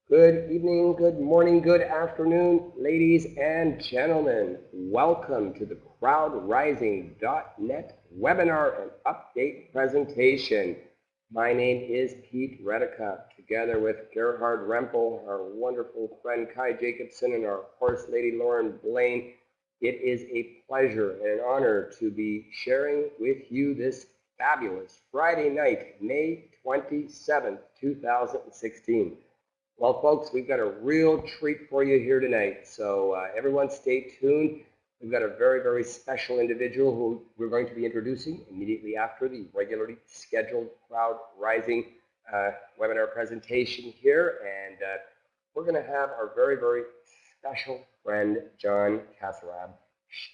Good evening, good morning, good afternoon, ladies and gentlemen. Welcome to the CrowdRising.net webinar and update presentation. My name is Pete Redekop, together with Gerhard Rempel, our wonderful friend Kai Jacobson, and our horse lady Lauren Blaine. It is a pleasure and an honor to be sharing with you this fabulous Friday night, May 27th, 2016. Well, folks, we've got a real treat for you here tonight. So everyone stay tuned. We've got a very, very special individual who we're going to be introducing immediately after the regularly scheduled CrowdRising webinar presentation here. And we're going to have our very, very special friend, John Casarab,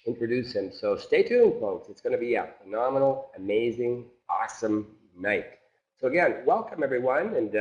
introduce him. So stay tuned, folks. It's going to be a phenomenal, amazing, awesome night. So again, welcome, everyone. And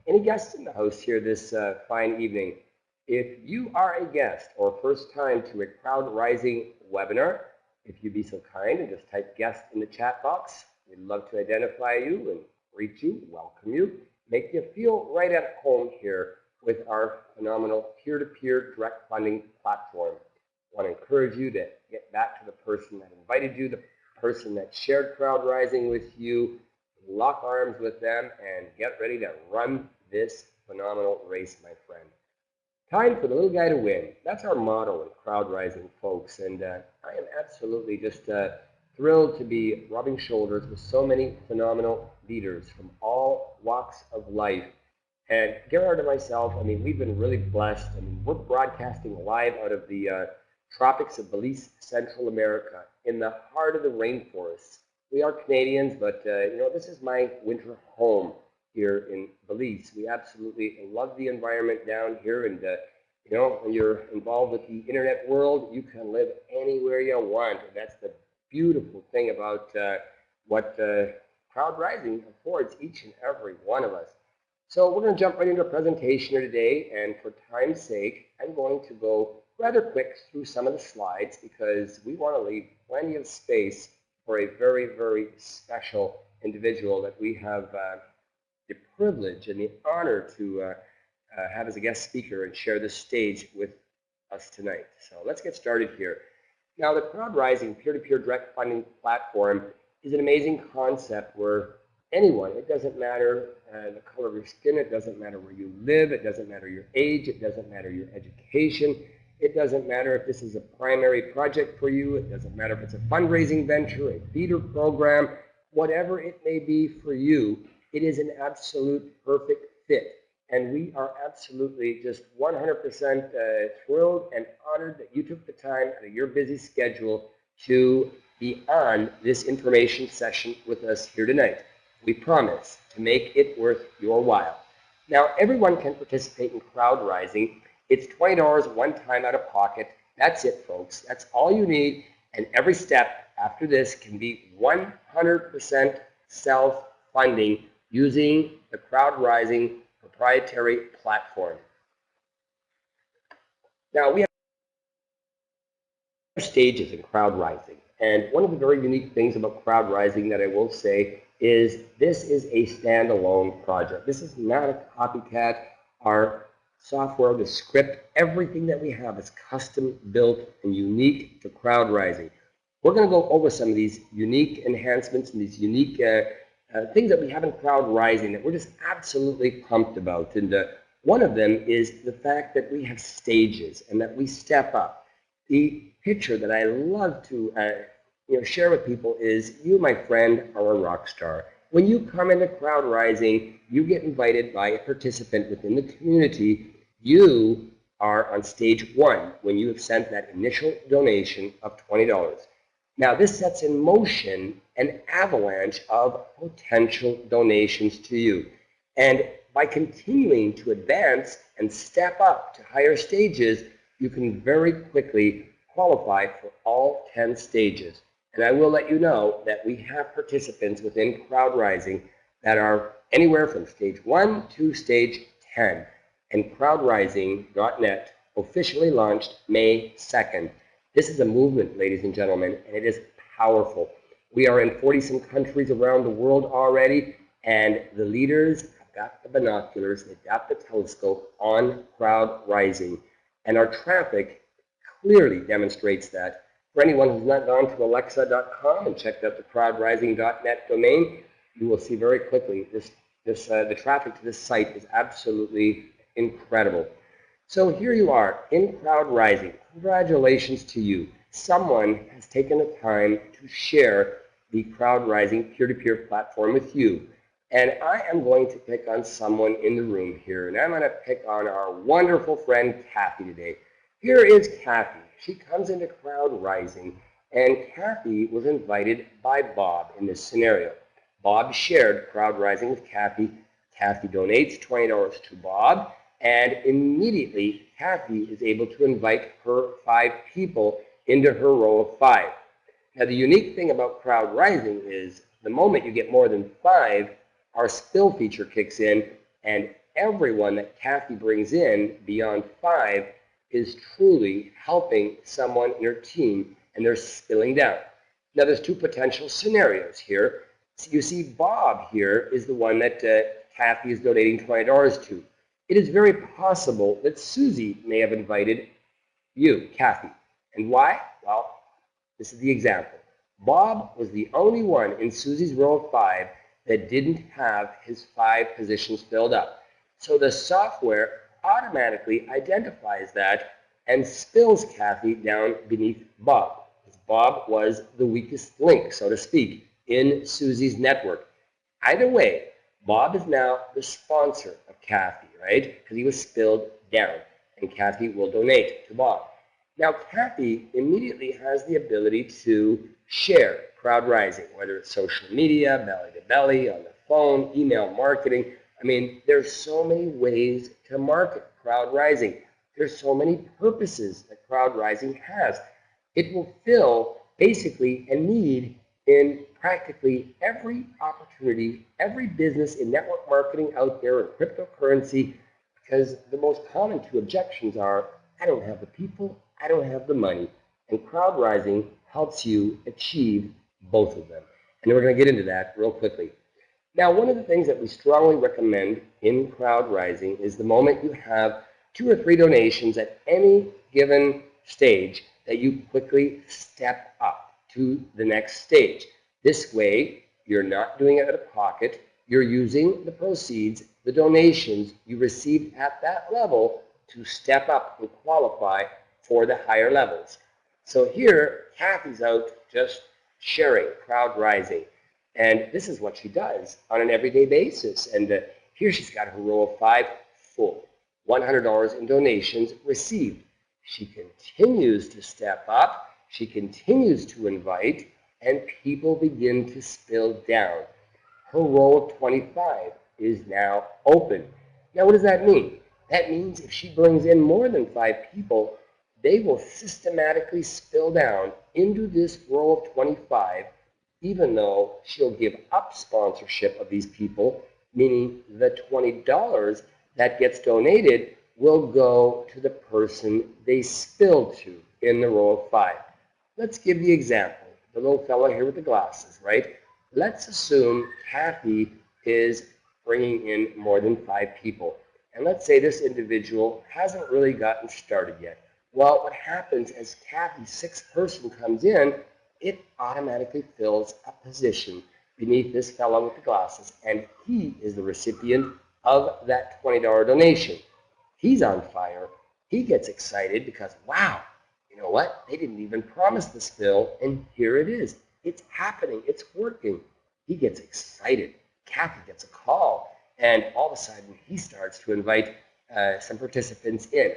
any guests in the house here this fine evening? If you are a guest or first time to a CrowdRising webinar, if you'd be so kind and just type guest in the chat box, we'd love to identify you and greet you, welcome you, make you feel right at home here with our phenomenal peer-to-peer direct funding platform. I want to encourage you to get back to the person that invited you, the person that shared CrowdRising with you, lock arms with them, and get ready to run this phenomenal race, my friend. Time for the little guy to win. That's our motto in CrowdRising, folks. And I am absolutely just thrilled to be rubbing shoulders with so many phenomenal leaders from all walks of life. And Gerhard and myself, I mean, we've been really blessed. I mean, we're broadcasting live out of the tropics of Belize, Central America, in the heart of the rainforests. We are Canadians, but you know, this is my winter home here in Belize. We absolutely love the environment down here, and you know, when you're involved with the internet world, you can live anywhere you want. And that's the beautiful thing about what CrowdRising affords each and every one of us. So we're going to jump right into a presentation here today, and for time's sake, I'm going to go rather quick through some of the slides because we want to leave plenty of space for a very, very special individual that we have the privilege and the honor to have as a guest speaker and share this stage with us tonight. So let's get started here. Now, the CrowdRising peer-to-peer direct funding platform is an amazing concept where anyone, it doesn't matter the color of your skin, it doesn't matter where you live, it doesn't matter your age, it doesn't matter your education, it doesn't matter if this is a primary project for you, it doesn't matter if it's a fundraising venture, a feeder program, whatever it may be for you, it is an absolute perfect fit. And we are absolutely just 100% thrilled and honored that you took the time out of your busy schedule to be on this information session with us here tonight. We promise to make it worth your while. Now, everyone can participate in CrowdRising. It's $20 one time out of pocket. That's it, folks. That's all you need. And every step after this can be 100% self-funding using the CrowdRising proprietary platform. Now, we have stages in CrowdRising. And one of the very unique things about CrowdRising that I will say is this is a standalone project. This is not a copycat. Our software, the script, everything that we have is custom built and unique to CrowdRising. We're going to go over some of these unique enhancements and these unique things that we have in CrowdRising that we're just absolutely pumped about. And one of them is the fact that we have stages and that we step up. The picture that I love to share with people is you, my friend, are a rock star. When you come into CrowdRising, you get invited by a participant within the community. You are on stage 1 when you have sent that initial donation of $20. Now, this sets in motion an avalanche of potential donations to you. And by continuing to advance and step up to higher stages, you can very quickly qualify for all 10 stages. And I will let you know that we have participants within CrowdRising that are anywhere from stage 1 to stage 10. And CrowdRising.net officially launched May 2nd. This is a movement, ladies and gentlemen, and it is powerful. We are in 40-some countries around the world already, and the leaders have got the binoculars, they've got the telescope on CrowdRising, and our traffic clearly demonstrates that. For anyone who's not gone to alexa.com and checked out the crowdrising.net domain, you will see very quickly the traffic to this site is absolutely incredible. So here you are in CrowdRising. Congratulations to you. Someone has taken the time to share the CrowdRising peer-to-peer platform with you. And I am going to pick on someone in the room here, and I'm going to pick on our wonderful friend Kathy today. Here is Kathy. She comes into CrowdRising, and Kathy was invited by Bob in this scenario. Bob shared CrowdRising with Kathy. Kathy donates $20 to Bob, and immediately Kathy is able to invite her 5 people into her row of 5. Now, the unique thing about CrowdRising is the moment you get more than 5, our spill feature kicks in, and everyone that Kathy brings in beyond 5 is truly helping someone in her team, and they're spilling down. Now, there's 2 potential scenarios here. So you see Bob here is the one that Kathy is donating $20 to. It is very possible that Susie may have invited you, Kathy. And why? Well, this is the example. Bob was the only one in Susie's row of 5 that didn't have his 5 positions filled up. So the software automatically identifies that and spills Kathy down beneath Bob. Bob was the weakest link, so to speak, in Susie's network. Either way, Bob is now the sponsor of Kathy, right? Because he was spilled down, and Kathy will donate to Bob. Now, Kathy immediately has the ability to share CrowdRising, whether it's social media, belly to belly, on the phone, email marketing. I mean, there's so many ways to market CrowdRising. There's so many purposes that CrowdRising has. It will fill basically a need in practically every opportunity, every business in network marketing out there in cryptocurrency, because the most common 2 objections are, I don't have the people, I don't have the money. And CrowdRising helps you achieve both of them. And we're going to get into that real quickly. Now, one of the things that we strongly recommend in CrowdRising is the moment you have 2 or 3 donations at any given stage that you quickly step up to the next stage. This way, you're not doing it out of pocket. You're using the proceeds, the donations you received at that level to step up and qualify for the higher levels. So here, Kathy's out just sharing CrowdRising. And this is what she does on an everyday basis. And here she's got her row of 5 full, $100 in donations received. She continues to step up. She continues to invite, and people begin to spill down. Her row of 25 is now open. Now, what does that mean? That means if she brings in more than 5 people, they will systematically spill down into this row of 25, even though she'll give up sponsorship of these people, meaning the $20 that gets donated will go to the person they spilled to in the row of 5. Let's give the example. The little fellow here with the glasses, right? Let's assume Kathy is bringing in more than 5 people. And let's say this individual hasn't really gotten started yet. Well, what happens as Kathy's 6th person comes in, it automatically fills a position beneath this fellow with the glasses, and he is the recipient of that $20 donation. He's on fire. He gets excited because, wow, you know what? They didn't even promise this bill, and here it is. It's happening. It's working. He gets excited. Kathy gets a call, and all of a sudden, he starts to invite some participants in.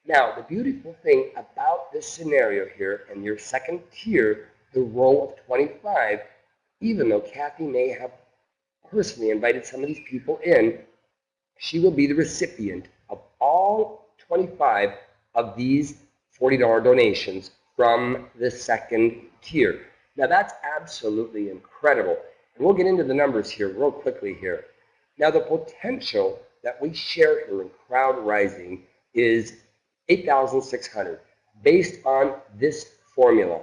Now, the beautiful thing about this scenario here, and your second tier, the row of 25, even though Kathy may have personally invited some of these people in, she will be the recipient of all 25 of these $40 donations from the second tier. Now, that's absolutely incredible. And we'll get into the numbers here real quickly here. Now, the potential that we share here in CrowdRising is 8,600 based on this formula.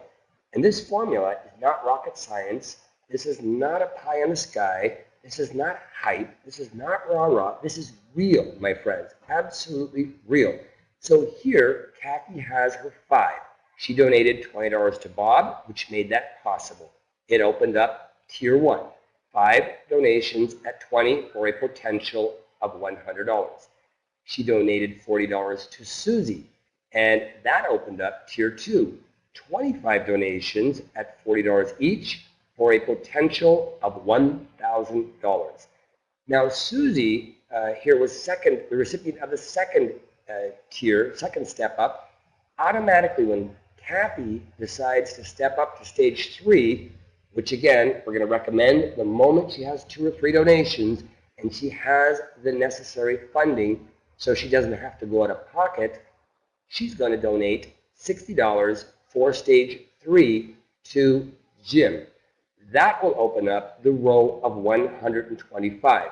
And this formula is not rocket science. This is not a pie in the sky. This is not hype. This is not rah-rah. This is real, my friends. Absolutely real. So here, Kathy has her 5. She donated $20 to Bob, which made that possible. It opened up Tier 1. 5 donations at 20 for a potential of $100. She donated $40 to Susie, and that opened up Tier 2. 25 donations at $40 each for a potential of $1,000. Now, Susie here was the recipient of the second tier, second step up. Automatically, when Kathy decides to step up to stage 3, which again, we're going to recommend the moment she has 2 or 3 donations and she has the necessary funding so she doesn't have to go out of pocket, she's going to donate $60 for stage 3 to Jim. That will open up the row of 125.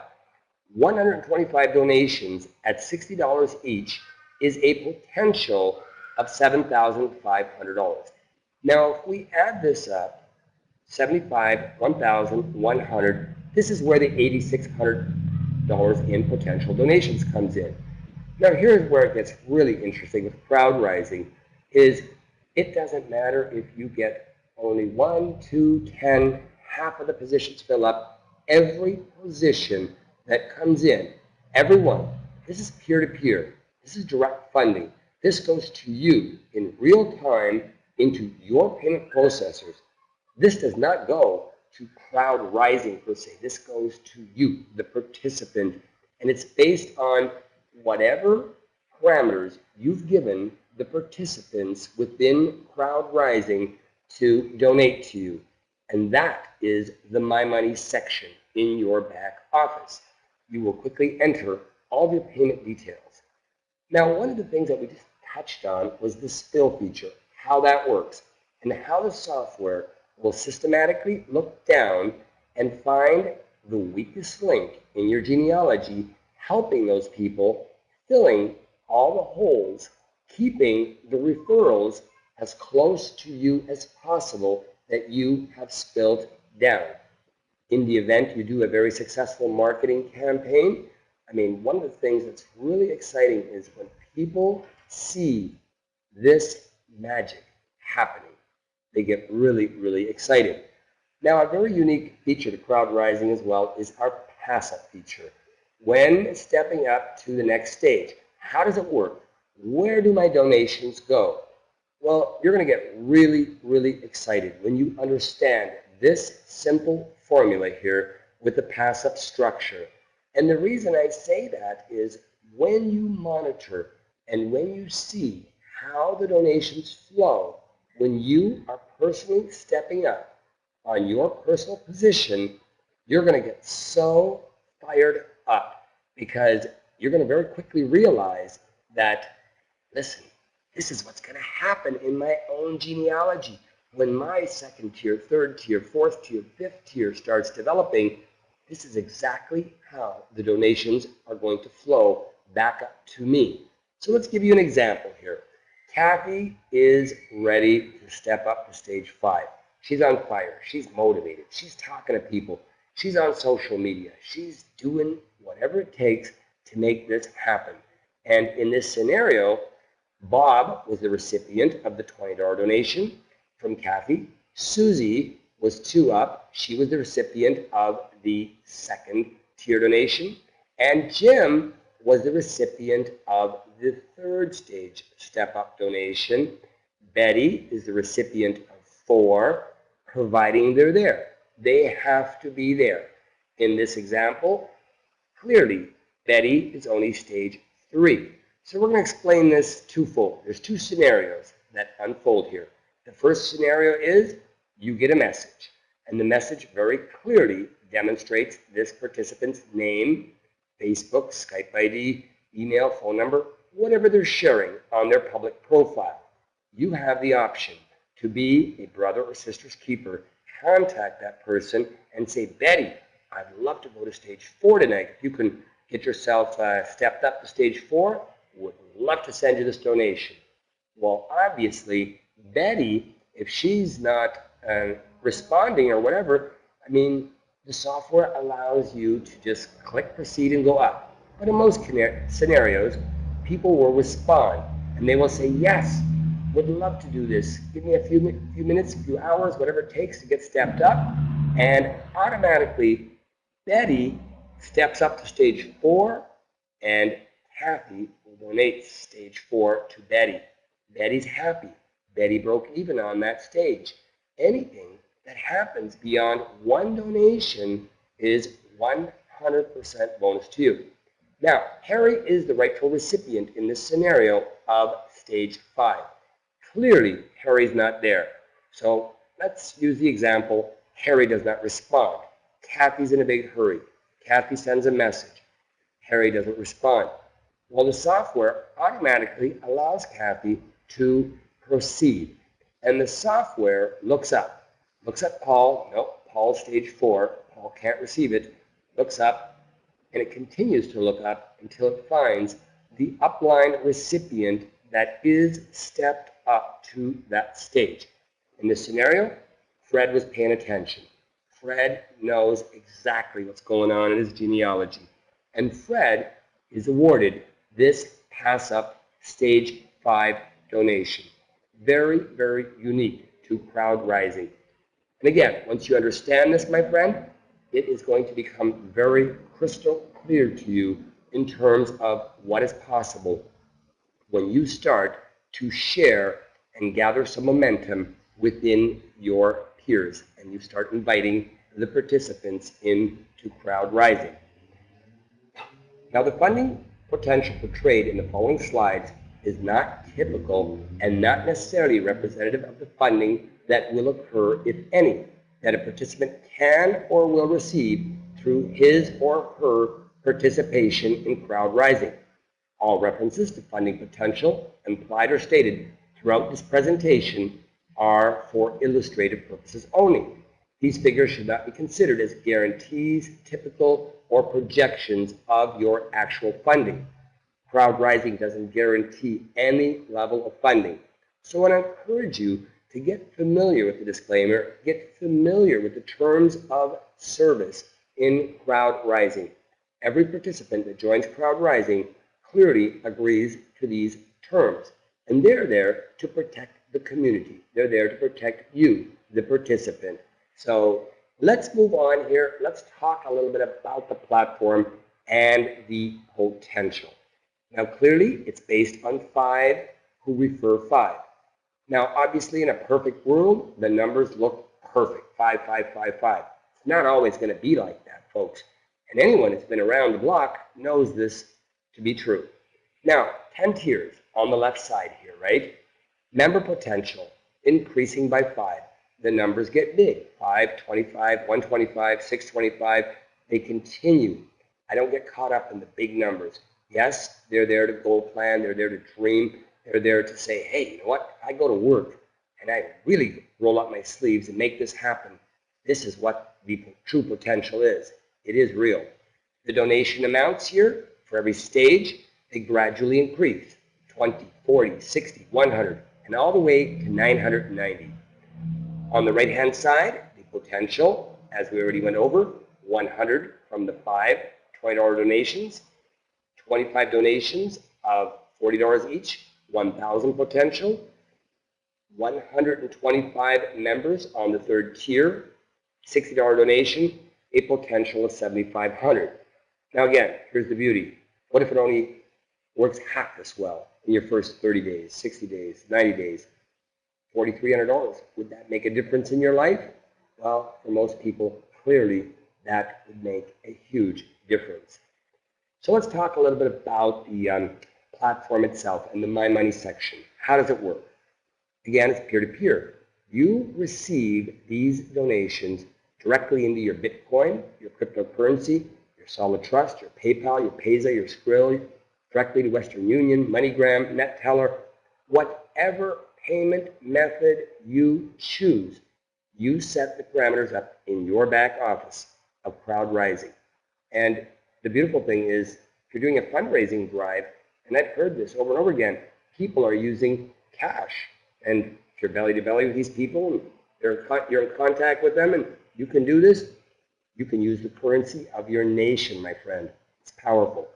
125 donations at $60 each is a potential of $7,500. Now, if we add this up, 75, 1,100, this is where the $8,600 in potential donations comes in. Now, here's where it gets really interesting with CrowdRising is it doesn't matter if you get only 1, 2, 10, half of the positions fill up. Every position that comes in, everyone, this is peer-to-peer. This is direct funding. This goes to you in real time into your payment processors. This does not go to CrowdRising per se. This goes to you, the participant, and it's based on whatever parameters you've given the participants within CrowdRising to donate to you. And that is the My Money section in your back office. You will quickly enter all of your payment details. Now, one of the things that we just touched on was the spill feature, how that works, and how the software will systematically look down and find the weakest link in your genealogy, helping those people, filling all the holes, keeping the referrals as close to you as possible that you have spilled down. In the event you do a very successful marketing campaign, I mean, one of the things that's really exciting is when people see this magic happening, they get really, really excited. Now, a very unique feature to CrowdRising as well is our pass-up feature. When stepping up to the next stage, how does it work? Where do my donations go? Well, you're going to get really, really excited when you understand this simple formula here with the pass-up structure. And the reason I say that is when you monitor and when you see how the donations flow, when you are personally stepping up on your personal position, you're going to get so fired up because you're going to very quickly realize that, listen, this is what's going to happen in my own genealogy. When my second tier, third tier, fourth tier, fifth tier starts developing, this is exactly how the donations are going to flow back up to me. So let's give you an example here. Kathy is ready to step up to stage 5. She's on fire. She's motivated. She's talking to people. She's on social media. She's doing whatever it takes to make this happen. And in this scenario, Bob was the recipient of the $20 donation from Kathy. Susie was 2 up. She was the recipient of the second tier donation. And Jim was the recipient of the 3rd stage step-up donation. Betty is the recipient of 4, providing they're there. They have to be there. In this example, clearly, Betty is only stage 3. So we're going to explain this twofold. There's 2 scenarios that unfold here. The first scenario is you get a message, and the message very clearly demonstrates this participant's name, Facebook, Skype ID, email, phone number, whatever they're sharing on their public profile. You have the option to be a brother or sister's keeper. Contact that person and say, Betty, I'd love to go to stage 4 tonight. If you can get yourself stepped up to stage 4, would love to send you this donation. Well, obviously, Betty, if she's not responding or whatever, I mean, The software allows you to just click proceed and go up. But in most scenarios, people will respond and they will say, yes, would love to do this. Give me a few minutes, a few hours, whatever it takes to get stepped up. And automatically, Betty steps up to stage 4 and Kathy will donate stage 4 to Betty. Betty's happy. Betty broke even on that stage. Anything that happens beyond one donation is 100% bonus to you. Now, Harry is the rightful recipient in this scenario of stage 5. Clearly, Harry's not there. So let's use the example, Harry does not respond. Kathy's in a big hurry. Kathy sends a message. Harry doesn't respond. Well, the software automatically allows Kathy to proceed. And the software looks up Paul. Nope, Paul's stage 4. Paul can't receive it. Looks up, and it continues to look up until it finds the upline recipient that is stepped up to that stage. In this scenario, Fred was paying attention. Fred knows exactly what's going on in his genealogy. And Fred is awarded this Pass Up Stage 5 donation. Very, very unique to CrowdRising. And again, once you understand this, my friend, it is going to become very crystal clear to you in terms of what is possible when you start to share and gather some momentum within your peers and you start inviting the participants into CrowdRising. Now, the funding potential portrayed in the following slides is not typical and not necessarily representative of the funding that will occur, if any, that a participant can or will receive through his or her participation in CrowdRising. All references to funding potential implied or stated throughout this presentation are for illustrative purposes only. These figures should not be considered as guarantees, typical, or projections of your actual funding. CrowdRising doesn't guarantee any level of funding. So I encourage you to get familiar with the disclaimer, get familiar with the terms of service in CrowdRising. Every participant that joins CrowdRising clearly agrees to these terms. And they're there to protect the community. They're there to protect you, the participant. So let's move on here. Let's talk a little bit about the platform and the potential. Now, clearly, it's based on 5 who refer 5. Now, obviously, in a perfect world, the numbers look perfect, 5, 5, 5, 5. It's not always going to be like that, folks. And anyone that's been around the block knows this to be true. Now, 10 tiers on the left side here, right? Member potential increasing by 5. The numbers get big, 5, 25, 125, 625. They continue. I don't get caught up in the big numbers. Yes, they're there to goal plan. They're there to dream. They're there to say, hey, you know what? I go to work and I really roll up my sleeves and make this happen. This is what the true potential is. It is real. The donation amounts here for every stage, they gradually increase. 20, 40, 60, 100, and all the way to 990. On the right-hand side, the potential, as we already went over, 100 from the 5 $20 donations, 25 donations of $40 each, 1,000 potential, 125 members on the 3rd tier, $60 donation, a potential of 7,500. Now again, here's the beauty. What if it only works half this well in your first 30 days, 60 days, 90 days? $4,300. Would that make a difference in your life? Well, for most people, clearly that would make a huge difference. So let's talk a little bit about the platform itself and the My Money section. How does it work? Again, it's peer-to-peer. You receive these donations directly into your Bitcoin, your cryptocurrency, your Solid Trust, your PayPal, your Payza, your Skrill, directly to Western Union, MoneyGram, NetTeller, whatever payment method you choose. You set the parameters up in your back office of CrowdRising. And the beautiful thing is, if you're doing a fundraising drive, and I've heard this over and over again, people are using cash. And if you're belly to belly with these people, and you're in contact with them, and you can do this, You can use the currency of your nation, my friend. It's powerful.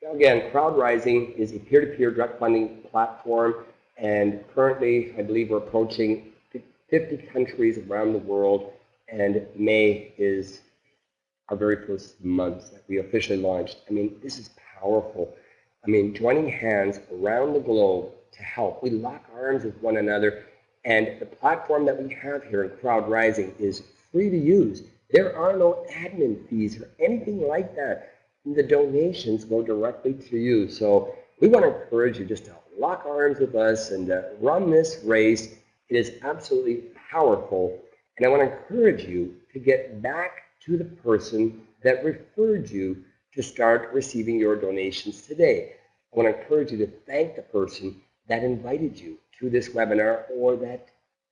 Now again, CrowdRising is a peer-to-peer direct funding platform, and currently, I believe we're approaching 50 countries around the world, and May is our very first month that we officially launched. I mean, this is powerful. I mean, joining hands around the globe to help. We lock arms with one another, and the platform that we have here in CrowdRising is free to use. There are no admin fees or anything like that. The donations go directly to you. So we want to encourage you just to lock arms with us and run this race. It is absolutely powerful. And I want to encourage you to get back to the person that referred you to start receiving your donations today. I want to encourage you to thank the person that invited you to this webinar or that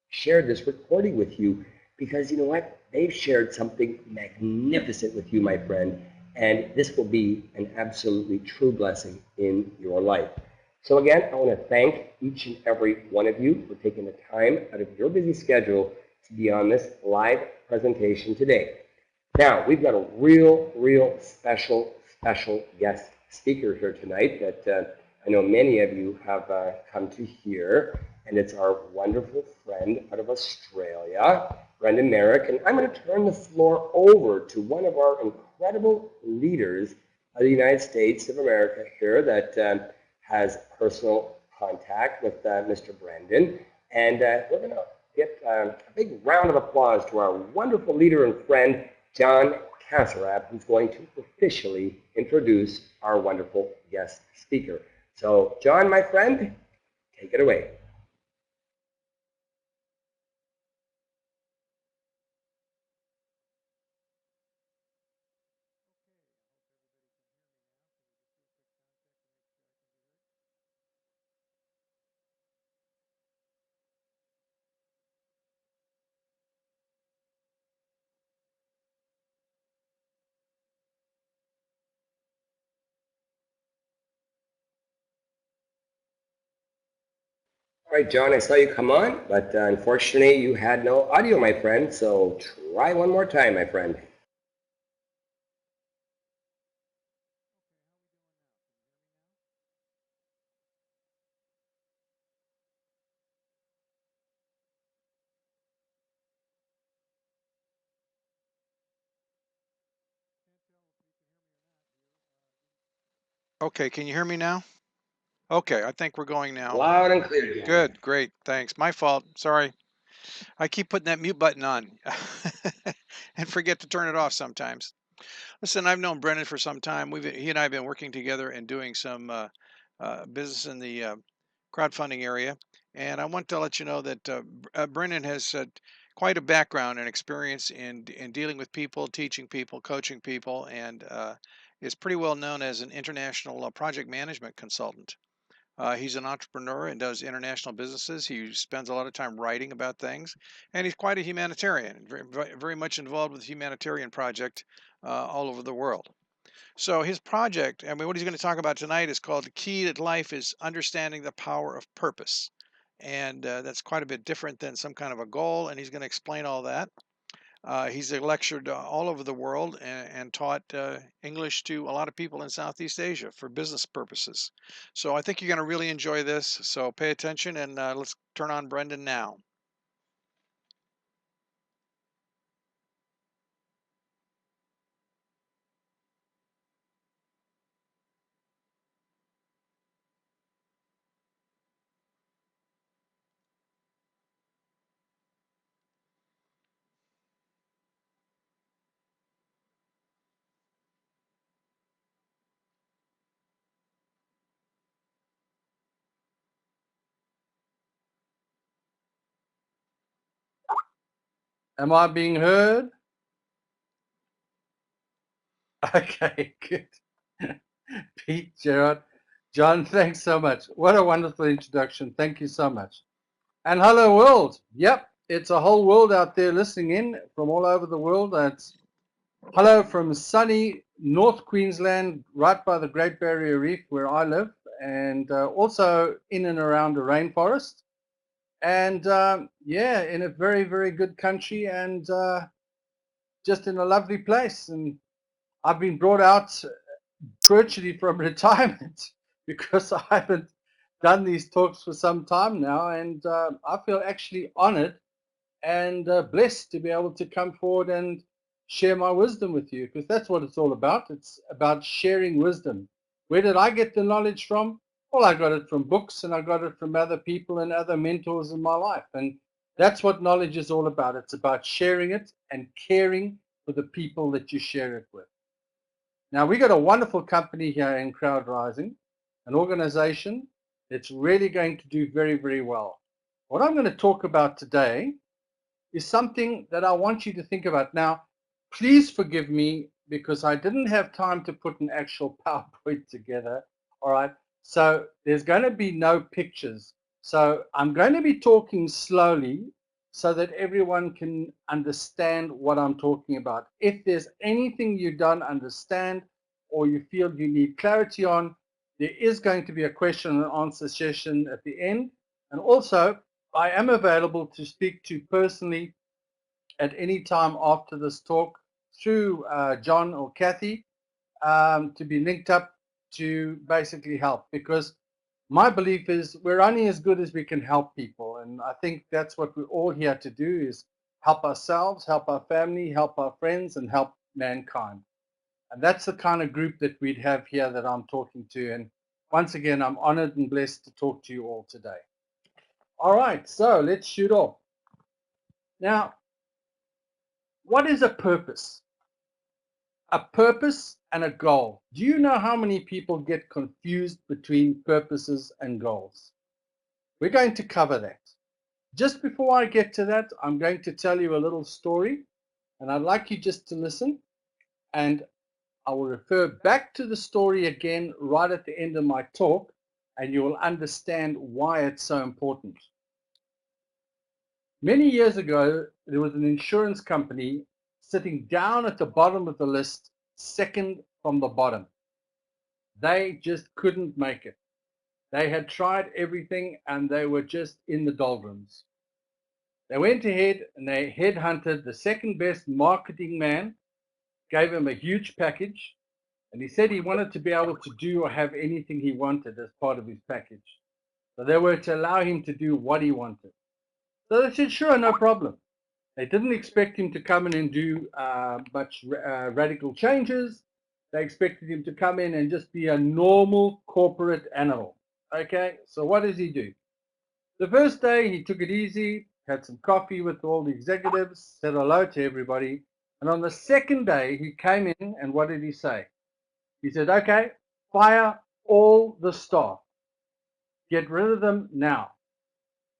shared this recording with you, because you know what? They've shared something magnificent with you, my friend, and this will be an absolutely true blessing in your life. So again, I want to thank each and every one of you for taking the time out of your busy schedule to be on this live presentation today. Now, we've got a real special guest speaker here tonight that I know many of you have come to hear, and it's our wonderful friend out of Australia, Brendan Merrick. And I'm going to turn the floor over to one of our incredible leaders of the United States of America here that has personal contact with Mr. Brendan. And we're going to get a big round of applause to our wonderful leader and friend, John Kasserab, who's going to officially introduce our wonderful guest speaker. So, John, my friend, take it away. All right, John, I saw you come on, but unfortunately you had no audio, my friend, so try one more time, my friend. Okay, can you hear me now? Okay, I think we're going now. Loud and clear, John. Good, great, thanks. My fault, sorry. I keep putting that mute button on and forget to turn it off sometimes. Listen, I've known Brendan for some time. He and I have been working together and doing some business in the crowdfunding area. And I want to let you know that Brendan has quite a background and experience in dealing with people, teaching people, coaching people, and is pretty well known as an international project management consultant. He's an entrepreneur and does international businesses. He spends a lot of time writing about things, and he's quite a humanitarian, very much involved with the humanitarian project all over the world. So his project, I mean, what he's going to talk about tonight is called "The Key to Life is Understanding the Power of Purpose," and that's quite a bit different than some kind of a goal. And he's going to explain all that. He's lectured all over the world and taught English to a lot of people in Southeast Asia for business purposes. So I think you're going to really enjoy this. So pay attention and let's turn on Brendan now. Am I being heard? Okay, good. Pete, Gerhard, John, thanks so much. What a wonderful introduction. Thank you so much. And hello, world. Yep, it's a whole world out there listening in from all over the world. It's hello from sunny North Queensland, right by the Great Barrier Reef where I live, and also in and around the rainforest. and yeah, in a very, very good country, and just in a lovely place. And I've been brought out virtually from retirement because I haven't done these talks for some time now, and I feel actually honored and blessed to be able to come forward and share my wisdom with you, because that's what it's all about. It's about sharing wisdom. Where did I get the knowledge from? Well, I got it from books, and I got it from other people and other mentors in my life. And that's what knowledge is all about. It's about sharing it and caring for the people that you share it with. Now, we got a wonderful company here in CrowdRising, an organization that's really going to do very, very well. What I'm going to talk about today is something that I want you to think about. Now, please forgive me because I didn't have time to put an actual PowerPoint together. All right. So there's going to be no pictures. So I'm going to be talking slowly so that everyone can understand what I'm talking about. If there's anything you don't understand or you feel you need clarity on, there is going to be a question and answer session at the end. And also, I am available to speak to personally at any time after this talk through John or Kathy, to be linked up to basically help, because my belief is we're only as good as we can help people. And I think that's what we're all here to do, is help ourselves, help our family, help our friends, and help mankind. And that's the kind of group that we'd have here that I'm talking to. And once again, I'm honored and blessed to talk to you all today. All right, so let's shoot off. Now, what is a purpose? A purpose and a goal. Do you know how many people get confused between purposes and goals? We're going to cover that. Just before I get to that, I'm going to tell you a little story, and I'd like you just to listen, and I will refer back to the story again right at the end of my talk, and you will understand why it's so important. Many years ago, there was an insurance company sitting down at the bottom of the list, second from the bottom. They just couldn't make it. They had tried everything and they were just in the doldrums. They went ahead and they headhunted the second best marketing man, gave him a huge package, and he said he wanted to be able to do or have anything he wanted as part of his package. So they were to allow him to do what he wanted. So they said, sure, no problem. They didn't expect him to come in and do much radical changes. They expected him to come in and just be a normal corporate animal. Okay, so what does he do? The first day he took it easy, had some coffee with all the executives, said hello to everybody. And on the second day he came in, and what did he say? He said, okay, fire all the staff. Get rid of them now.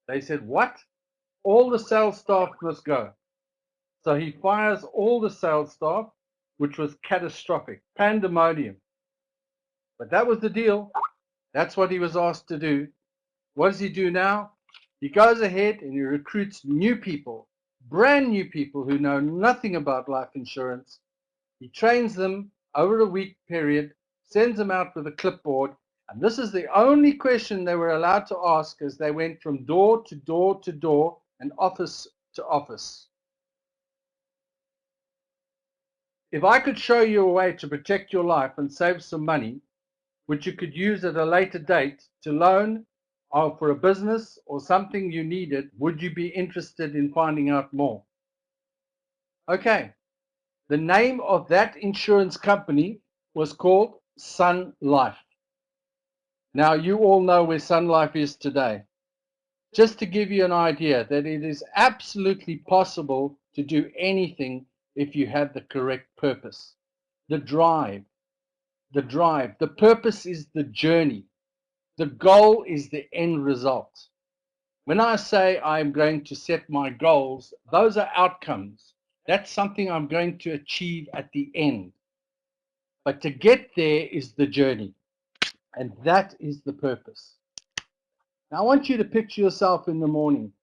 They said, what? All the sales staff must go. So he fires all the sales staff, which was catastrophic, pandemonium. But that was the deal. That's what he was asked to do. What does he do now? He goes ahead and he recruits new people, brand new people who know nothing about life insurance. He trains them over a week period, sends them out with a clipboard, and this is the only question they were allowed to ask as they went from door to door to door and office to office. If I could show you a way to protect your life and save some money, which you could use at a later date to loan or for a business or something you needed, would you be interested in finding out more? Okay, the name of that insurance company was called Sun Life. Now, you all know where Sun Life is today. Just to give you an idea that it is absolutely possible to do anything if you have the correct purpose. The drive. The purpose is the journey. The goal is the end result. When I say I'm going to set my goals, those are outcomes. That's something I'm going to achieve at the end. But to get there is the journey. And that is the purpose. Now, I want you to picture yourself in the morning.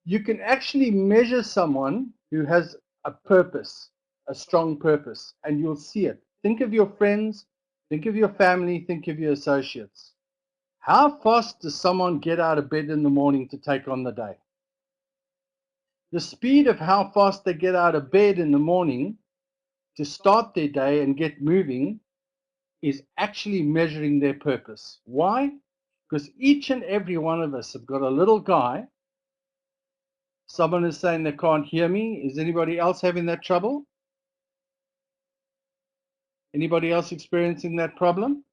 You can actually measure someone who has a purpose, a strong purpose, and you'll see it. Think of your friends, think of your family, think of your associates. How fast does someone get out of bed in the morning to take on the day? The speed of how fast they get out of bed in the morning to start their day and get moving is actually measuring their purpose. Why? Because each and every one of us have got a little guy. Someone is saying they can't hear me. Is anybody else having that trouble? Anybody else experiencing that problem?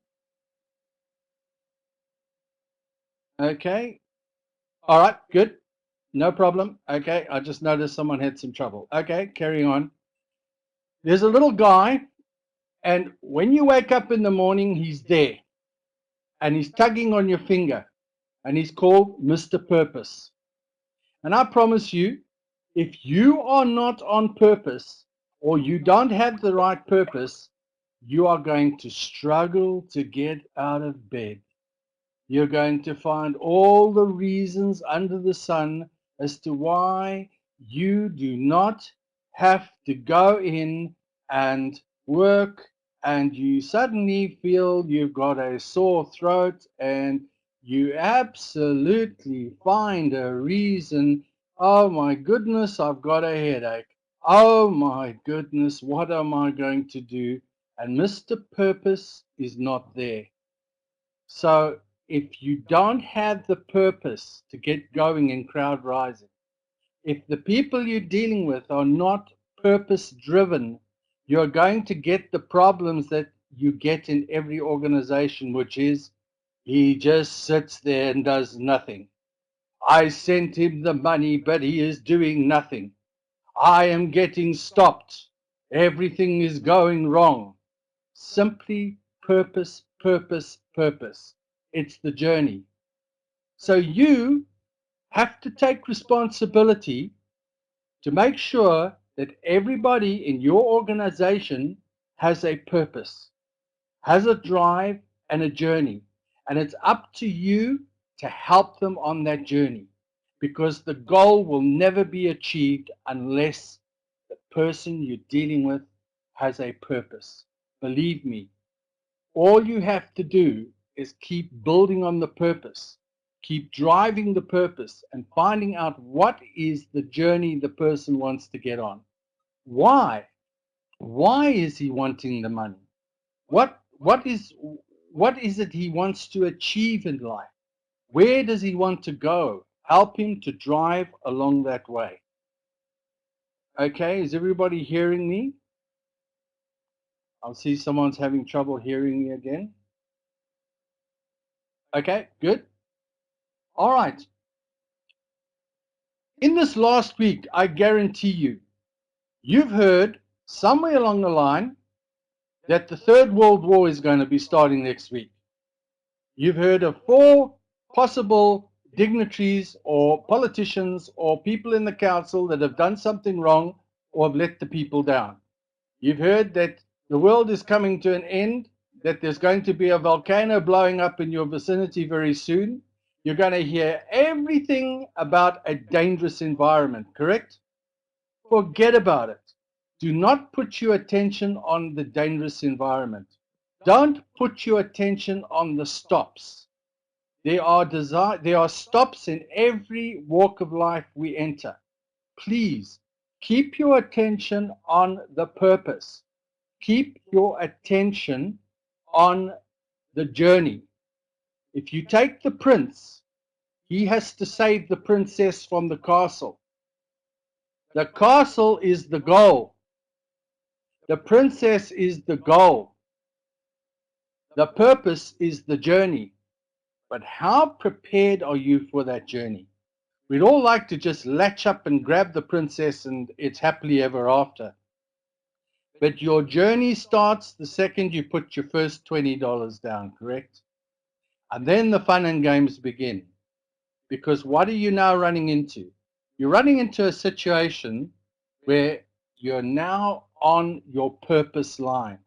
Okay. All right, good. No problem. Okay, I just noticed someone had some trouble. Okay, carry on. There's a little guy, and when you wake up in the morning, he's there, and he's tugging on your finger, and he's called Mr. Purpose. And I promise you, if you are not on purpose, or you don't have the right purpose, you are going to struggle to get out of bed. You're going to find all the reasons under the sun as to why you do not have to go in and work, and you suddenly feel you've got a sore throat and you absolutely find a reason. Oh my goodness, I've got a headache. Oh my goodness, what am I going to do? And Mr. Purpose is not there. So if you don't have the purpose to get going in CrowdRising, if the people you're dealing with are not purpose driven, you're going to get the problems that you get in every organization, which is he just sits there and does nothing. I sent him the money, but he is doing nothing. I am getting stopped. Everything is going wrong. Simply purpose, purpose, purpose. It's the journey. So you have to take responsibility to make sure that everybody in your organization has a purpose, has a drive and a journey. And it's up to you to help them on that journey, because the goal will never be achieved unless the person you're dealing with has a purpose. Believe me, all you have to do is keep building on the purpose, keep driving the purpose, and finding out what is the journey the person wants to get on. Why? Why is he wanting the money? What is it he wants to achieve in life? Where does he want to go? Help him to drive along that way. Okay, is everybody hearing me? I'll see someone's having trouble hearing me again. Okay, good. All right. In this last week, I guarantee you, you've heard somewhere along the line that the Third World War is going to be starting next week. You've heard of 4 possible dignitaries or politicians or people in the council that have done something wrong or have let the people down. You've heard that the world is coming to an end, that there's going to be a volcano blowing up in your vicinity very soon. You're going to hear everything about a dangerous environment, correct? Forget about it. Do not put your attention on the dangerous environment. Don't put your attention on the stops. There are stops in every walk of life we enter. Please keep your attention on the purpose. Keep your attention on the journey. If you take the prince, he has to save the princess from the castle. The castle is the goal. The princess is the goal. The purpose is the journey. But how prepared are you for that journey? We'd all like to just latch up and grab the princess and it's happily ever after. But your journey starts the second you put your first $20 down, correct? And then the fun and games begin. Because what are you now running into? You're running into a situation where you're now on your purpose line.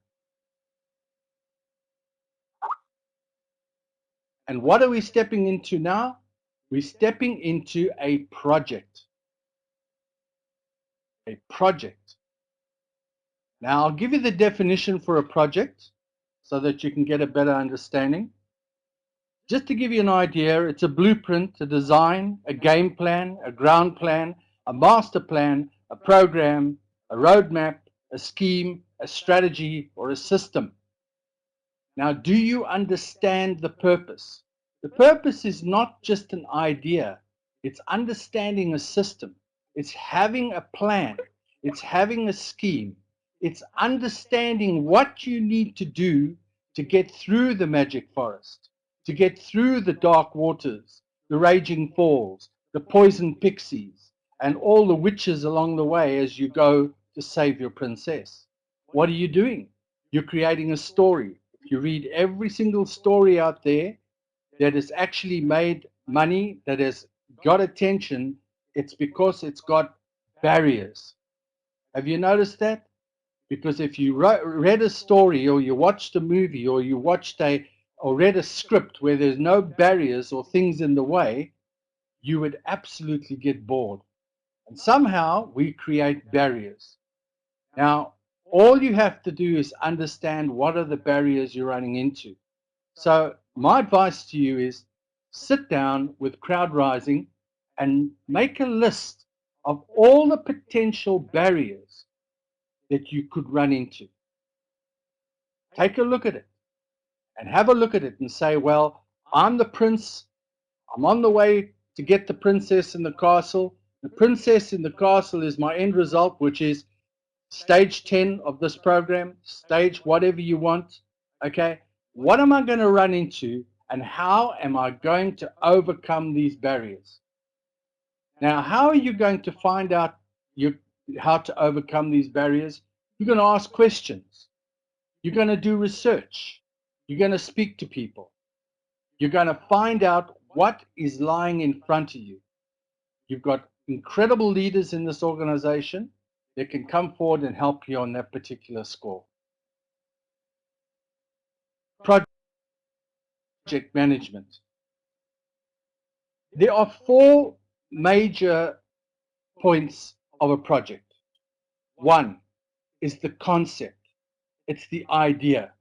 And what are we stepping into now? We're stepping into a project. A project. Now, I'll give you the definition for a project so that you can get a better understanding. Just to give you an idea, it's a blueprint, a design, a game plan, a ground plan, a master plan, a program, a roadmap, a scheme, a strategy, or a system. Now, do you understand the purpose? The purpose is not just an idea. It's understanding a system. It's having a plan. It's having a scheme. It's understanding what you need to do to get through the magic forest, to get through the dark waters, the raging falls, the poison pixies, and all the witches along the way as you go to save your princess. What are you doing? You're creating a story. If you read every single story out there that has actually made money, that has got attention, it's because it's got barriers. Have you noticed that? Because if you read a story or you watched a movie or you watched or read a script where there's no barriers or things in the way, you would absolutely get bored. And somehow we create barriers. Now, all you have to do is understand what are the barriers you're running into. So my advice to you is sit down with CrowdRising and make a list of all the potential barriers that you could run into. Take a look at it and have a look at it and say, well, I'm the prince. I'm on the way to get the princess in the castle. The princess in the castle is my end result, which is stage 10 of this program, stage whatever you want. Okay, what am I going to run into and how am I going to overcome these barriers? Now, how are you going to find out how to overcome these barriers? You're going to ask questions. You're going to do research. You're going to speak to people. You're going to find out what is lying in front of you. You've got incredible leaders in this organization that can come forward and help you on that particular score. Project management. There are four major points of a project. One is the concept. It's the idea.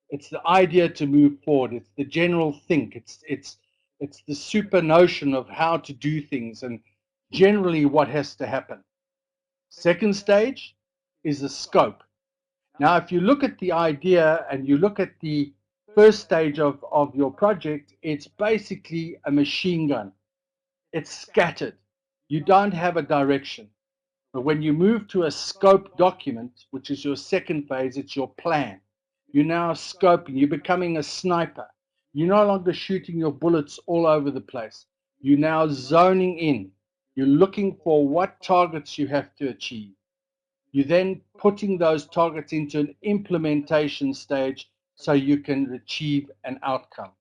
It's the idea to move forward. It's the general think. It's the super notion of how to do things and generally what has to happen. Second stage is the scope. Now, if you look at the idea and you look at the first stage of your project, it's basically a machine gun. It's scattered. You don't have a direction. But when you move to a scope document, which is your second phase, it's your plan. You're now scoping. You're becoming a sniper. You're no longer shooting your bullets all over the place. You're now zoning in. You're looking for what targets you have to achieve. You're then putting those targets into an implementation stage so you can achieve an outcome.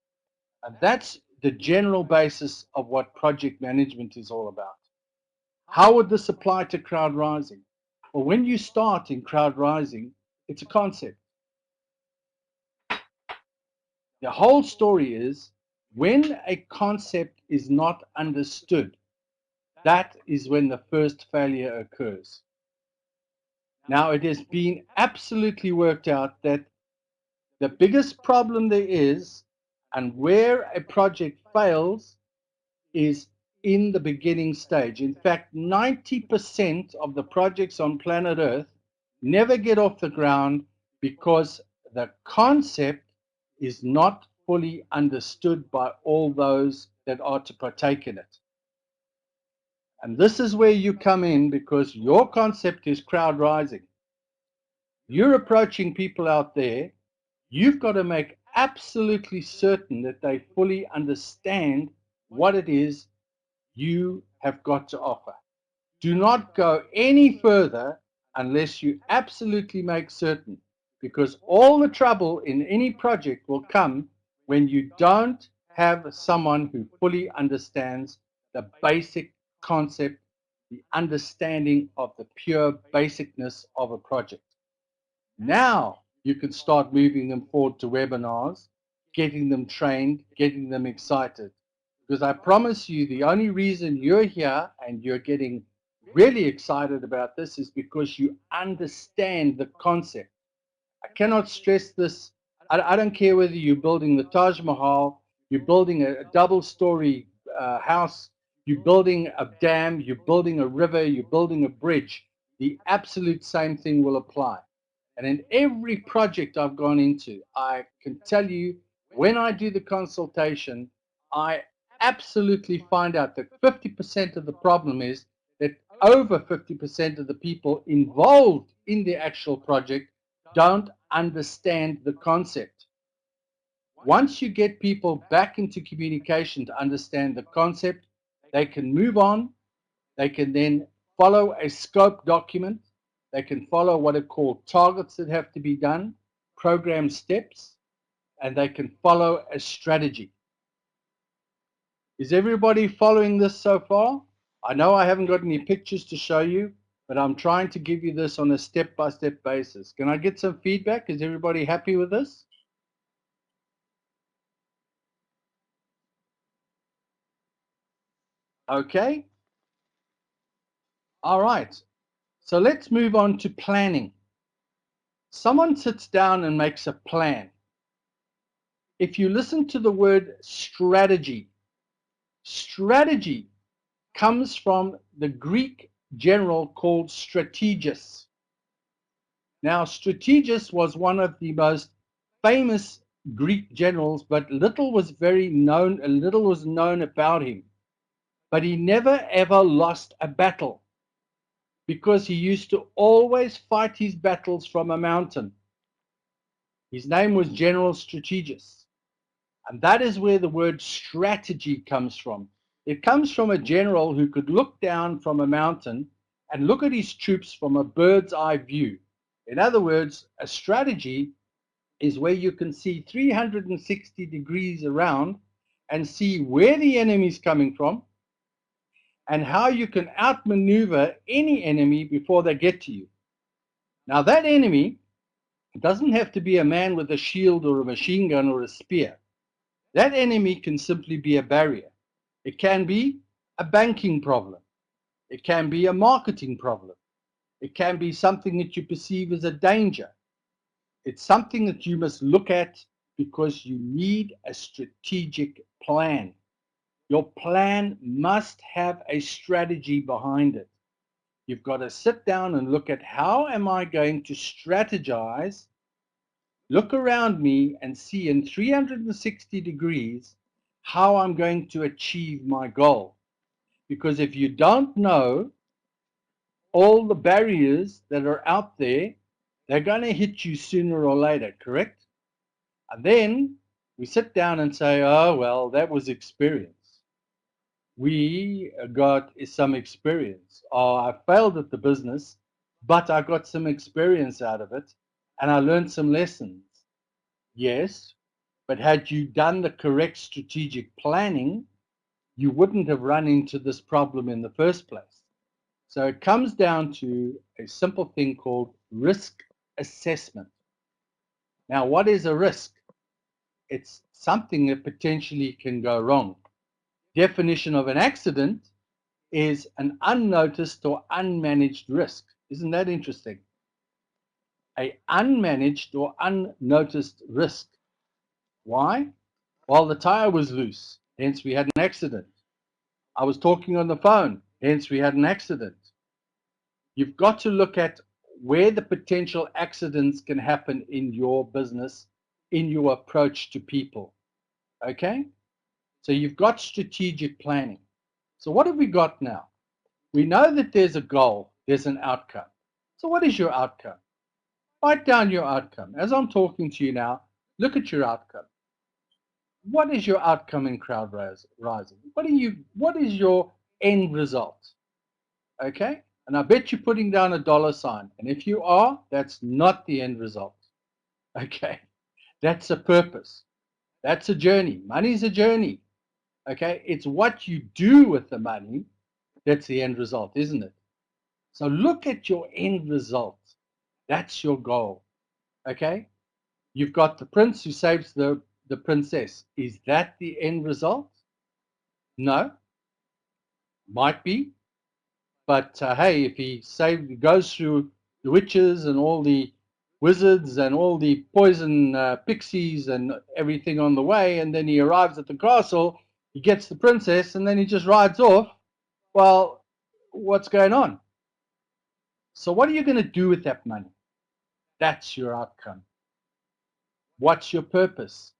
And that's the general basis of what project management is all about. How would this apply to CrowdRising? Well, when you start in CrowdRising, it's a concept. The whole story is when a concept is not understood, that is when the first failure occurs. Now, it has been absolutely worked out that the biggest problem there is, and where a project fails, is in the beginning stage. In fact, 90% of the projects on planet Earth never get off the ground because the concept is not fully understood by all those that are to partake in it. And this is where you come in because your concept is CrowdRising. You're approaching people out there. You've got to make absolutely certain that they fully understand what it is you have got to offer. Do not go any further unless you absolutely make certain, because all the trouble in any project will come when you don't have someone who fully understands the basic concept, the understanding of the pure basicness of a project. Now you can start moving them forward to webinars, getting them trained, getting them excited. Because I promise you, the only reason you're here and you're getting really excited about this is because you understand the concept. I cannot stress this. I don't care whether you're building the Taj Mahal, you're building a double-story house, you're building a dam, you're building a river, you're building a bridge, the absolute same thing will apply. And in every project I've gone into, I can tell you, when I do the consultation, I absolutely find out that 50% of the problem is that over 50% of the people involved in the actual project don't understand the concept. Once you get people back into communication to understand the concept, they can move on. They can then follow a scope document. They can follow what are called targets that have to be done, program steps, and they can follow a strategy. Is everybody following this so far? I know I haven't got any pictures to show you, but I'm trying to give you this on a step-by-step basis. Can I get some feedback? Is everybody happy with this? Okay. All right. So let's move on to planning. Someone sits down and makes a plan. If you listen to the word strategy, strategy comes from the Greek general called Strategos. Now, Strategos was one of the most famous Greek generals, but little was known about him. But he never ever lost a battle because he used to always fight his battles from a mountain. His name was General Strategos. And that is where the word strategy comes from. It comes from a general who could look down from a mountain and look at his troops from a bird's eye view. In other words, a strategy is where you can see 360 degrees around and see where the enemy is coming from and how you can outmaneuver any enemy before they get to you. Now, that enemy doesn't have to be a man with a shield or a machine gun or a spear. That enemy can simply be a barrier. It can be a banking problem. It can be a marketing problem. It can be something that you perceive as a danger. It's something that you must look at because you need a strategic plan. Your plan must have a strategy behind it. You've got to sit down and look at how am I going to strategize, look around me and see in 360 degrees how I'm going to achieve my goal. Because if you don't know all the barriers that are out there, they're going to hit you sooner or later, correct? And then we sit down and say, oh, well, that was experience. We got some experience. Oh, I failed at the business, but I got some experience out of it and I learned some lessons. Yes, but had you done the correct strategic planning, you wouldn't have run into this problem in the first place. So it comes down to a simple thing called risk assessment. Now, what is a risk? It's something that potentially can go wrong. Definition of an accident is an unnoticed or unmanaged risk. Isn't that interesting? An unmanaged or unnoticed risk. Why? Well, the tire was loose, hence we had an accident. I was talking on the phone, hence we had an accident. You've got to look at where the potential accidents can happen in your business, in your approach to people. Okay? So you've got strategic planning. So what have we got now? We know that there's a goal, there's an outcome. So what is your outcome? Write down your outcome. As I'm talking to you now, look at your outcome. What is your outcome in CrowdRising? What is your end result? Okay? And I bet you're putting down a dollar sign. And if you are, that's not the end result. Okay? That's a purpose. That's a journey. Money's a journey. Okay? It's what you do with the money that's the end result, isn't it? So look at your end result. That's your goal. Okay? You've got the prince who saves the princess. Is that the end result? No. Might be. But hey, if he goes through the witches and all the wizards and all the poison pixies and everything on the way, and then he arrives at the castle, he gets the princess, and then he just rides off. Well, what's going on? So what are you going to do with that money? That's your outcome. What's your purpose?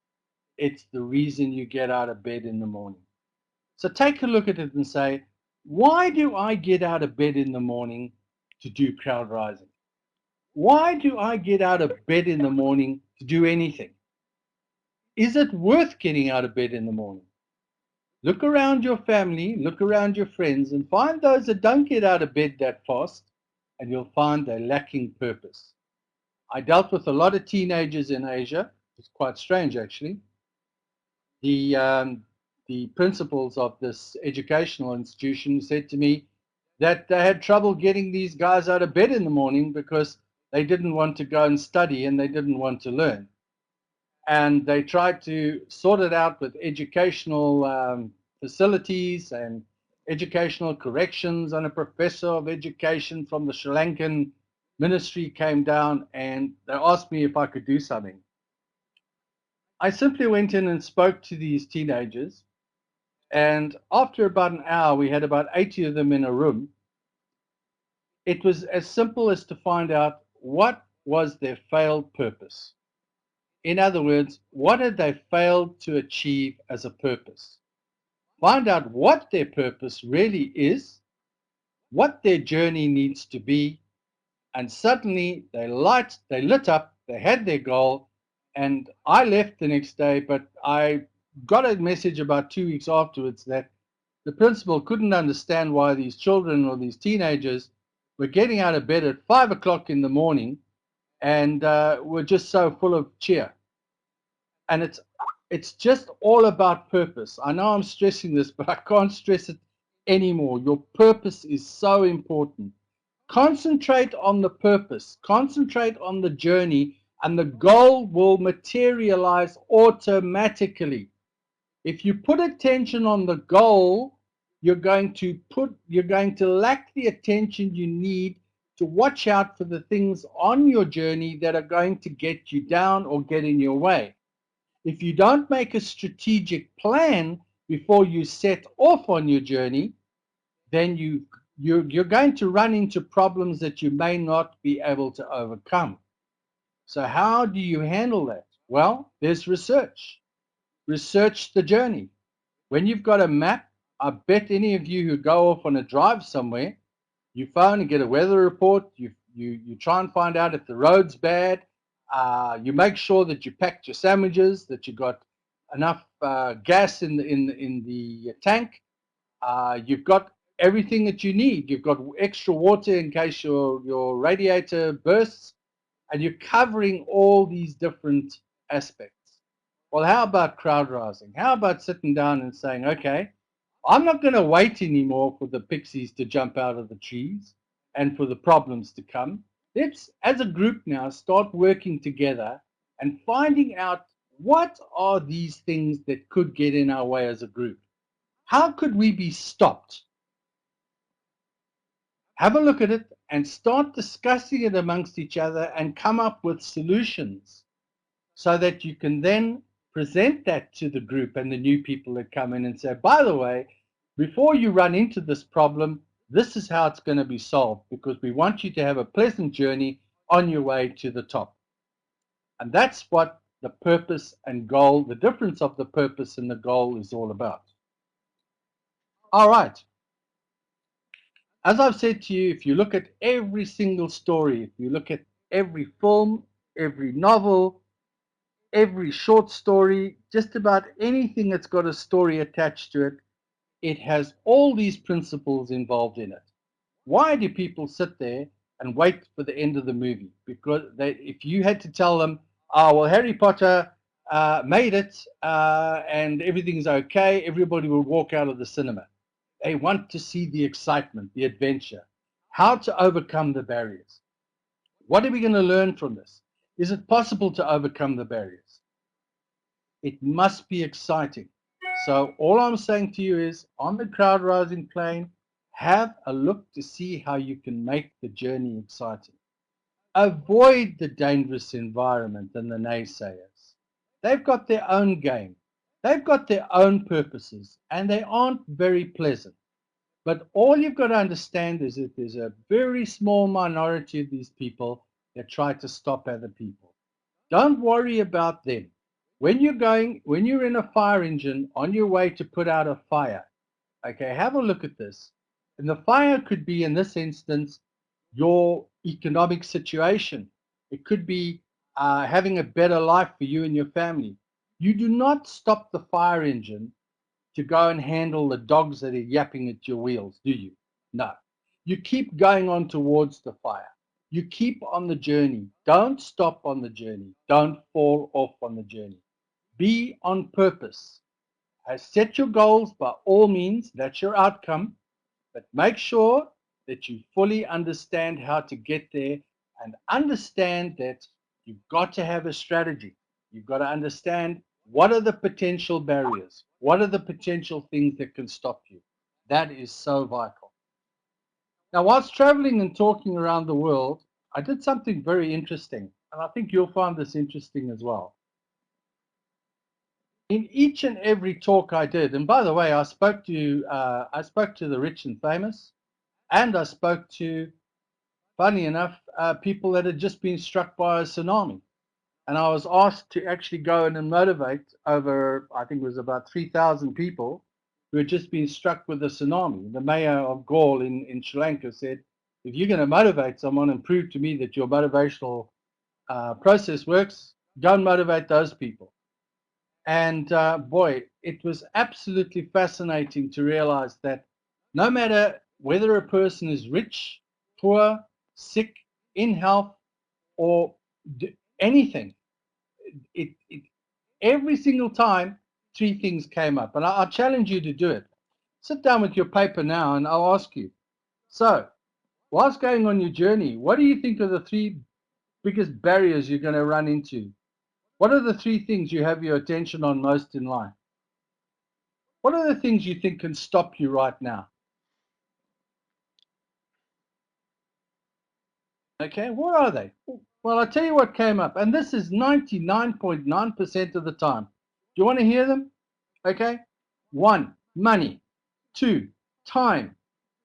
It's the reason you get out of bed in the morning. So take a look at it and say, why do I get out of bed in the morning to do CrowdRising? Why do I get out of bed in the morning to do anything? Is it worth getting out of bed in the morning? Look around your family, look around your friends, and find those that don't get out of bed that fast, and you'll find they're lacking purpose. I dealt with a lot of teenagers in Asia. It's quite strange, actually. The principals of this educational institution said to me that they had trouble getting these guys out of bed in the morning because they didn't want to go and study and they didn't want to learn. And they tried to sort it out with educational facilities and educational corrections, and a professor of education from the Sri Lankan ministry came down and they asked me if I could do something. I simply went in and spoke to these teenagers, and after about an hour, we had about 80 of them in a room. It was as simple as to find out what was their failed purpose. In other words, what had they failed to achieve as a purpose? Find out what their purpose really is, what their journey needs to be, and suddenly they lit up, they had their goal, and I left the next day, but I got a message about 2 weeks afterwards that the principal couldn't understand why these children or these teenagers were getting out of bed at 5 o'clock in the morning and were just so full of cheer. And it's just all about purpose. I know I'm stressing this, but I can't stress it anymore. Your purpose is so important. Concentrate on the purpose, concentrate on the journey, and the goal will materialize automatically. If you put attention on the goal, you're going to lack the attention you need to watch out for the things on your journey that are going to get you down or get in your way. If you don't make a strategic plan before you set off on your journey, then you're going to run into problems that you may not be able to overcome. So how do you handle that? Well, there's research. Research the journey. When you've got a map, I bet any of you who go off on a drive somewhere, you phone and get a weather report, you try and find out if the road's bad, you make sure that you packed your sandwiches, that you got enough gas in the tank, you've got everything that you need. You've got extra water in case your radiator bursts, and you're covering all these different aspects. Well, how about CrowdRising? How about sitting down and saying, okay, I'm not going to wait anymore for the pixies to jump out of the trees and for the problems to come. Let's, as a group now, start working together and finding out what are these things that could get in our way as a group. How could we be stopped? Have a look at it and start discussing it amongst each other and come up with solutions so that you can then present that to the group and the new people that come in and say, by the way, before you run into this problem, this is how it's going to be solved, because we want you to have a pleasant journey on your way to the top. And that's what the purpose and goal, the difference of the purpose and the goal is all about. All right. As I've said to you, if you look at every single story, if you look at every film, every novel, every short story, just about anything that's got a story attached to it, it has all these principles involved in it. Why do people sit there and wait for the end of the movie? Because if you had to tell them, oh, well, Harry Potter made it and everything's okay, everybody will walk out of the cinema. They want to see the excitement, the adventure, how to overcome the barriers. What are we going to learn from this? Is it possible to overcome the barriers? It must be exciting. So all I'm saying to you is, on the CrowdRising plane, have a look to see how you can make the journey exciting. Avoid the dangerous environment and the naysayers. They've got their own game. They've got their own purposes, and they aren't very pleasant. But all you've got to understand is that there's a very small minority of these people that try to stop other people. Don't worry about them. When you're in a fire engine on your way to put out a fire, okay, have a look at this. And the fire could be, in this instance, your economic situation. It could be having a better life for you and your family. You do not stop the fire engine to go and handle the dogs that are yapping at your wheels, do you? No. You keep going on towards the fire. You keep on the journey. Don't stop on the journey. Don't fall off on the journey. Be on purpose. Set your goals by all means. That's your outcome. But make sure that you fully understand how to get there and understand that you've got to have a strategy. You've got to understand what are the potential barriers? What are the potential things that can stop you? That is so vital. Now, whilst traveling and talking around the world, I did something very interesting, and I think you'll find this interesting as well. In each and every talk I did, and by the way, I spoke to the rich and famous, and I spoke to, funny enough, people that had just been struck by a tsunami. And I was asked to actually go in and motivate over, I think it was about 3,000 people who had just been struck with a tsunami. The mayor of Gaul in Sri Lanka said, if you're going to motivate someone and prove to me that your motivational process works, go and motivate those people. And boy, it was absolutely fascinating to realize that no matter whether a person is rich, poor, sick, in health, or anything, every single time, three things came up. And I challenge you to do it. Sit down with your paper now and I'll ask you. So, whilst going on your journey, what do you think are the three biggest barriers you're going to run into? What are the three things you have your attention on most in life? What are the things you think can stop you right now? Okay, what are they? Well, I'll tell you what came up, and this is 99.9% of the time. Do you want to hear them? Okay. 1, money. 2, time.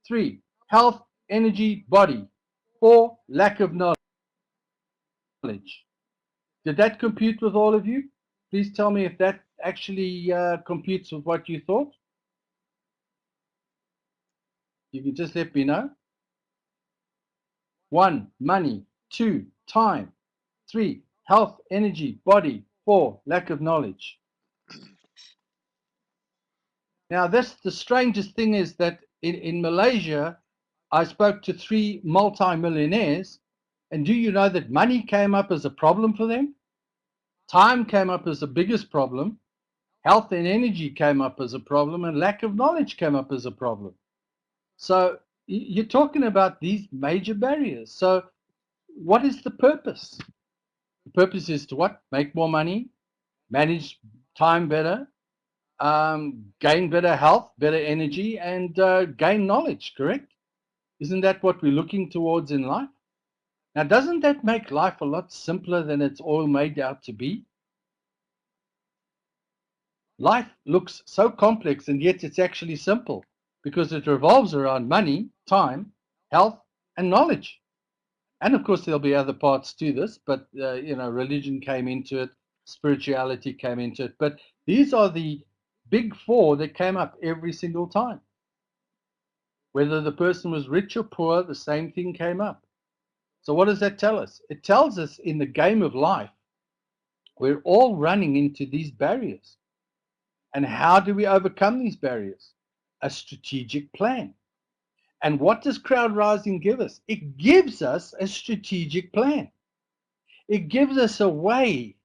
3, health, energy, body. 4, lack of knowledge. Did that compute with all of you? Please tell me if that actually computes with what you thought. You can just let me know. 1, money. 2, time. 3, health, energy, body. 4, lack of knowledge. Now, the strangest thing is that in Malaysia, I spoke to 3 multi-millionaires, and do you know that money came up as a problem for them? Time came up as the biggest problem. Health and energy came up as a problem, and lack of knowledge came up as a problem. So you're talking about these major barriers. So what is the purpose? The purpose is to what? Make more money, manage time better, gain better health, better energy, and gain knowledge, correct? Isn't that what we're looking towards in life? Now, doesn't that make life a lot simpler than it's all made out to be? Life looks so complex, and yet it's actually simple because it revolves around money, time, health, and knowledge. And of course, there'll be other parts to this, but religion came into it, spirituality came into it. But these are the big 4 that came up every single time. Whether the person was rich or poor, the same thing came up. So what does that tell us? It tells us in the game of life, we're all running into these barriers. And how do we overcome these barriers? A strategic plan. And what does CrowdRising give us? It gives us a strategic plan. It gives us a way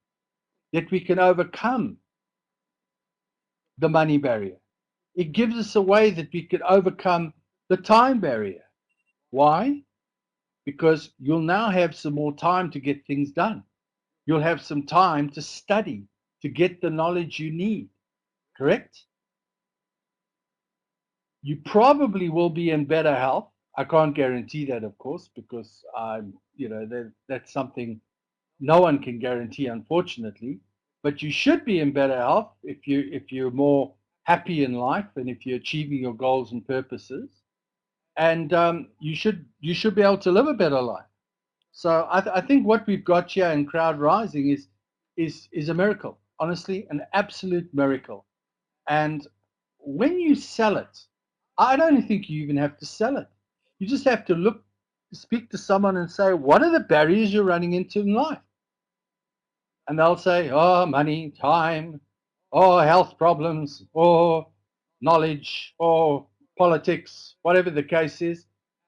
that we can overcome the money barrier. It gives us a way that we can overcome the time barrier. Why? Because you'll now have some more time to get things done. You'll have some time to study, to get the knowledge you need, correct? You probably will be in better health. I can't guarantee that, of course, because I'm that's something no one can guarantee, unfortunately. But you should be in better health if you're more happy in life and if you're achieving your goals and purposes. And you should be able to live a better life. So I think what we've got here in CrowdRising is a miracle, honestly, an absolute miracle. And when you sell it, I don't think you even have to sell it. You just have to speak to someone and say, what are the barriers you're running into in life? And they'll say, oh, money, time, or health problems, or knowledge, or politics, whatever the case is.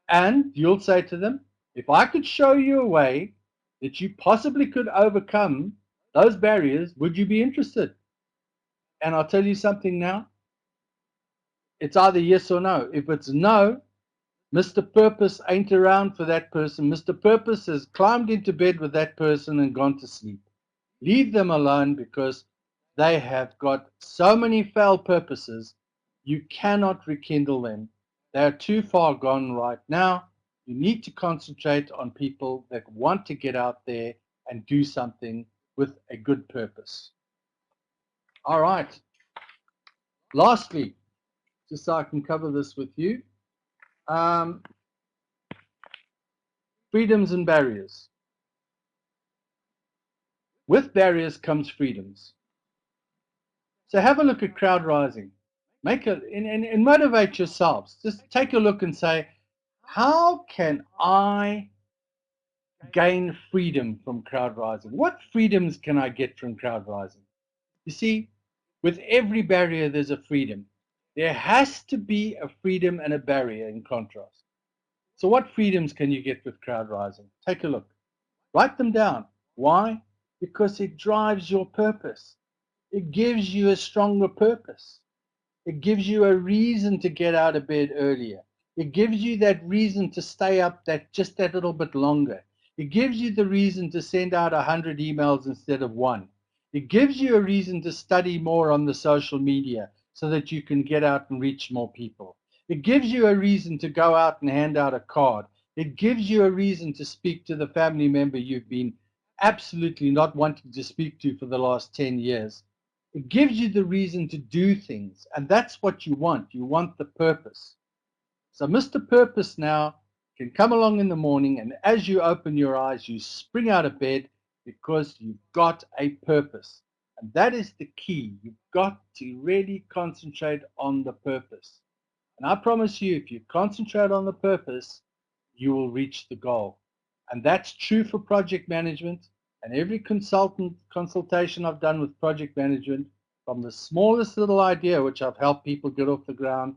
And you'll say to them, if I could show you a way that you possibly could overcome those barriers, would you be interested? And I'll tell you something now. It's either yes or no. If it's no, Mr. Purpose ain't around for that person. Mr. Purpose has climbed into bed with that person and gone to sleep. Leave them alone because they have got so many failed purposes. You cannot rekindle them. They are too far gone right now. You need to concentrate on people that want to get out there and do something with a good purpose. All right. Lastly, just so I can cover this with you, freedoms and barriers. With barriers comes freedoms. So have a look at CrowdRising. And motivate yourselves. Just take a look and say, how can I gain freedom from CrowdRising? What freedoms can I get from CrowdRising? You see, with every barrier, there's a freedom. There has to be a freedom and a barrier in contrast. So what freedoms can you get with CrowdRising? Take a look. Write them down. Why? Because it drives your purpose. It gives you a stronger purpose. It gives you a reason to get out of bed earlier. It gives you that reason to stay up just that little bit longer. It gives you the reason to send out 100 emails instead of one. It gives you a reason to study more on the social media so that you can get out and reach more people. It gives you a reason to go out and hand out a card. It gives you a reason to speak to the family member you've been absolutely not wanting to speak to for the last 10 years. It gives you the reason to do things, and that's what you want. You want the purpose. So Mr. Purpose now can come along in the morning, and as you open your eyes, you spring out of bed because you've got a purpose. And that is the key. You've got to really concentrate on the purpose. And I promise you, if you concentrate on the purpose, you will reach the goal. And that's true for project management. And every consultation I've done with project management, from the smallest little idea, which I've helped people get off the ground,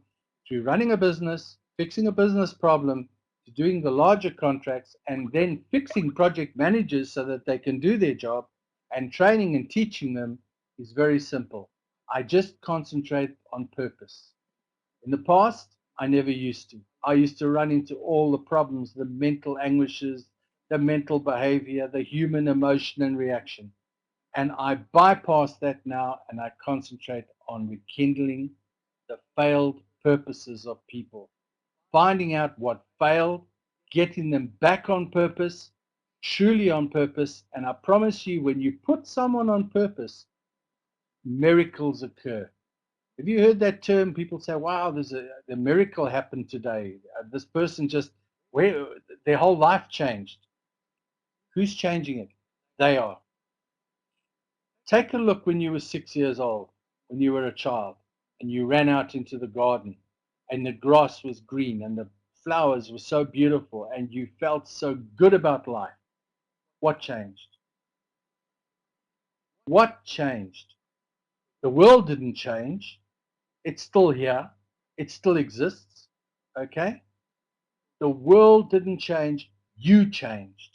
to running a business, fixing a business problem, to doing the larger contracts, and then fixing project managers so that they can do their job, and training and teaching them, is very simple. I just concentrate on purpose. In the past, I never used to. I used to run into all the problems, the mental anguishes, the mental behavior, the human emotion and reaction. And I bypass that now and I concentrate on rekindling the failed purposes of people. Finding out what failed, getting them back on purpose, truly on purpose. And I promise you, when you put someone on purpose, miracles occur. Have you heard that term? People say, wow, the miracle happened today. This person their whole life changed. Who's changing it? They are. Take a look when you were 6 years old, when you were a child, and you ran out into the garden, and the grass was green, and the flowers were so beautiful, and you felt so good about life. What changed? What changed? The world didn't change. It's still here. It still exists. Okay? The world didn't change. You changed.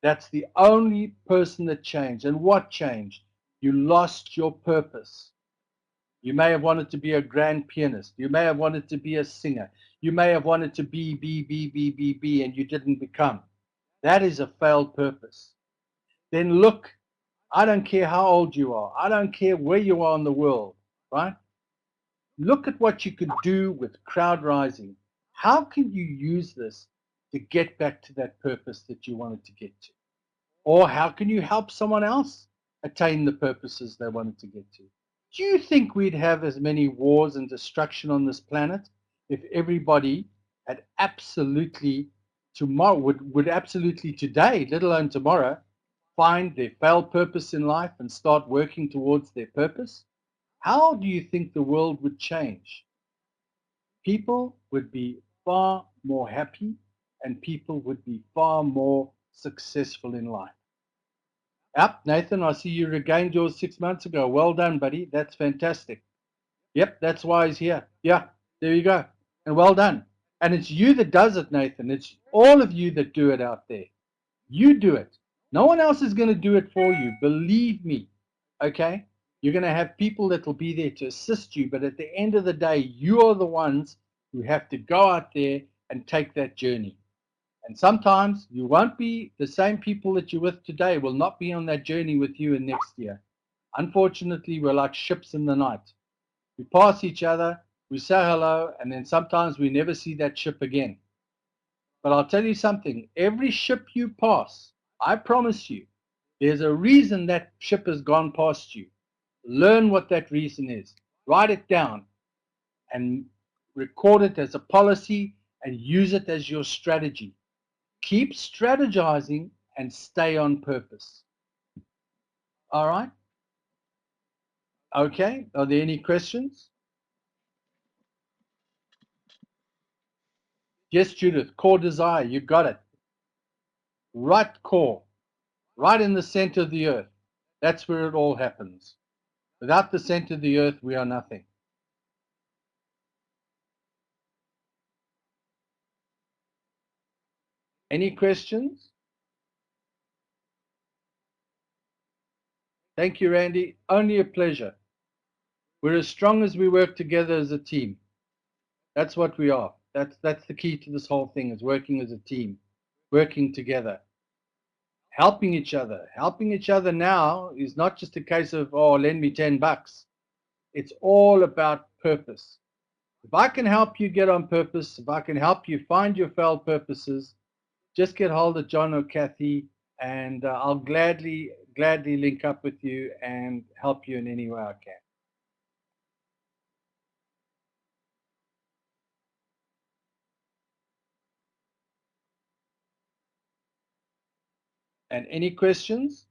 That's the only person that changed. And what changed? You lost your purpose. You may have wanted to be a grand pianist. You may have wanted to be a singer. You may have wanted to be, and you didn't become. That is a failed purpose. Then look, I don't care how old you are. I don't care where you are in the world, right? Look at what you could do with CrowdRising. How can you use this to get back to that purpose that you wanted to get to? Or how can you help someone else attain the purposes they wanted to get to? Do you think we'd have as many wars and destruction on this planet if everybody had absolutely tomorrow would absolutely today, let alone tomorrow, find their failed purpose in life and start working towards their purpose? How do you think the world would change? People would be far more happy and people would be far more successful in life. Yep, Nathan, I see you regained yours 6 months ago. Well done, buddy. That's fantastic. Yep, that's why he's here. Yeah, there you go. And well done. And it's you that does it, Nathan. It's all of you that do it out there. You do it. No one else is going to do it for you. Believe me. Okay? You're going to have people that will be there to assist you. But at the end of the day, you are the ones who have to go out there and take that journey. And sometimes you won't be the same people that you're with today will not be on that journey with you in next year. Unfortunately, we're like ships in the night. We pass each other, we say hello, and then sometimes we never see that ship again. But I'll tell you something, every ship you pass, I promise you, there's a reason that ship has gone past you. Learn what that reason is. Write it down and record it as a policy and use it as your strategy. Keep strategizing and stay on purpose. All right? Okay. Are there any questions? Yes, Judith. Core desire. You got it. Right core. Right in the center of the earth. That's where it all happens. Without the center of the earth, we are nothing. Any questions? Thank you, Randy. Only a pleasure. We're as strong as we work together as a team. That's what we are. That's the key to this whole thing, is working as a team, working together, helping each other. Helping each other now is not just a case of, oh, lend me $10. It's all about purpose. If I can help you get on purpose, if I can help you find your failed purposes, just get hold of John or Kathy, and I'll gladly link up with you and help you in any way I can. And any questions?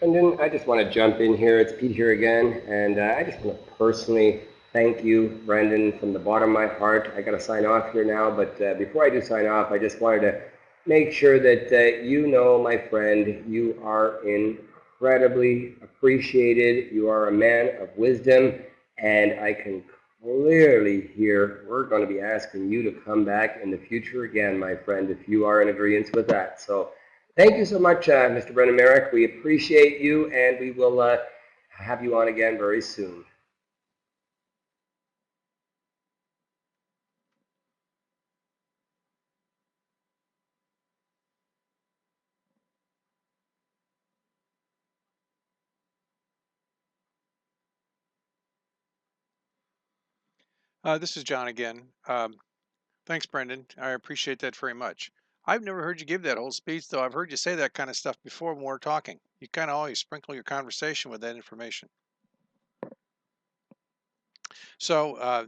Brendan, I just want to jump in here. It's Pete here again, and I just want to personally thank you, Brendan, from the bottom of my heart. I got to sign off here now, but before I do sign off, I just wanted to make sure that you know, my friend, you are incredibly appreciated. You are a man of wisdom, and I can clearly hear we're going to be asking you to come back in the future again, my friend, if you are in agreement with that. So thank you so much, Mr. Brendan Merrick. We appreciate you, and we will have you on again very soon. This is John again. Thanks, Brendan. I appreciate that very much. I've never heard you give that whole speech, though. I've heard you say that kind of stuff before when we're talking. You kind of always sprinkle your conversation with that information. So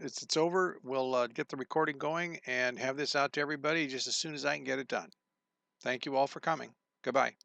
it's over. We'll get the recording going and have this out to everybody just as soon as I can get it done. Thank you all for coming. Goodbye.